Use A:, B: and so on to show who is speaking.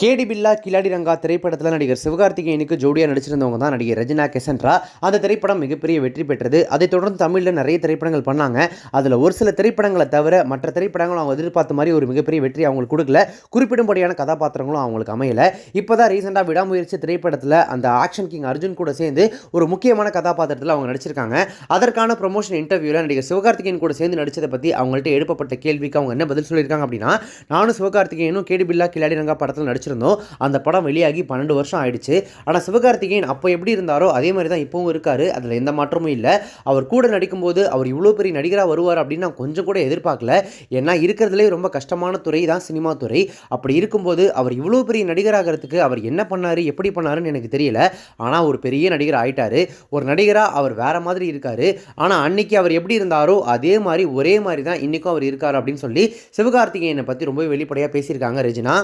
A: கேடி பில்லா கில்லாடி ரங்கா திரைப்படத்தில் நடிகர் சிவகார்த்திகேயனுக்கு ஜோடியாக நடிச்சிருந்தவங்க தான் நடிகர் ரெஜினா கெசன்ட்ரா. அந்த திரைப்படம் மிகப்பெரிய வெற்றி பெற்றது. அதைத் தொடர்ந்து தமிழில் நிறைய திரைப்படங்கள் பண்ணாங்க. அதில் ஒரு சில திரைப்படங்களை தவிர மற்ற திரைப்படங்கள் அவங்க எதிர்பார்த்த மாதிரி ஒரு மிகப்பெரிய வெற்றி அவங்களுக்கு கொடுக்கல. குறிப்பிடும்படியான கதாபாத்திரங்களும் அவங்களுக்கு அமையல. இப்போ தான் ரீசெண்டாக விடாமுயற்சி திரைப்படத்தில் அந்த ஆக்ஷன் கிங் அர்ஜுன் கூட சேர்ந்து ஒரு முக்கியமான கதாபாத்திரத்தில் அவங்க நடிச்சிருக்காங்க. அதற்கான ப்ரொமோஷன் இன்டர்வியூவில் நடிகர் சிவகார்த்திகேயன் கூட சேர்ந்து நடிச்சதை பற்றி அவங்கள்ட்ட எழுப்பப்பட்ட கேள்விக்கு அவங்க என்ன பதில் சொல்லியிருக்காங்க அப்படின்னா, நானும் சிவகார்த்திகேயனும் கேடி பில்லா கில்லாடி ரங்கா படத்தில் நடிச்சிருந்தோம். அந்த படம் வெளியாகி 12 வருஷம் ஆயிடுச்சு. ஆனால் சிவகார்த்திகேயன் அப்போ எப்படி இருந்தாரோ அதே மாதிரி தான் இப்பவும் இருக்காரு. அதில் எந்த மாற்றமும் இல்லை. அவர் கூட நடிக்கும்போது அவர் இவ்வளோ பெரிய நடிகராக வருவார் அப்படின்னு நான் கொஞ்சம் கூட எதிர்பார்க்கல. ஏன்னா இருக்கிறதுலே ரொம்ப கஷ்டமான துறை தான் சினிமா துறை. அப்படி இருக்கும்போது அவர் இவ்வளோ பெரிய நடிகராகிறதுக்கு அவர் என்ன பண்ணார், எப்படி பண்ணாருன்னு எனக்கு தெரியல. ஆனால் ஒரு பெரிய நடிகர் ஆயிட்டாரு. ஒரு நடிகராக அவர் வேற மாதிரி இருக்காரு. ஆனால் அன்னைக்கு அவர் எப்படி இருந்தாரோ அதே மாதிரி ஒரே மாதிரி தான் இன்னைக்கும் அவர் இருக்காரு அப்படின்னு சொல்லி சிவகார்த்திகேயனை பற்றி ரொம்ப வெளிப்படையாக பேசியிருக்காங்க ரெஜினா.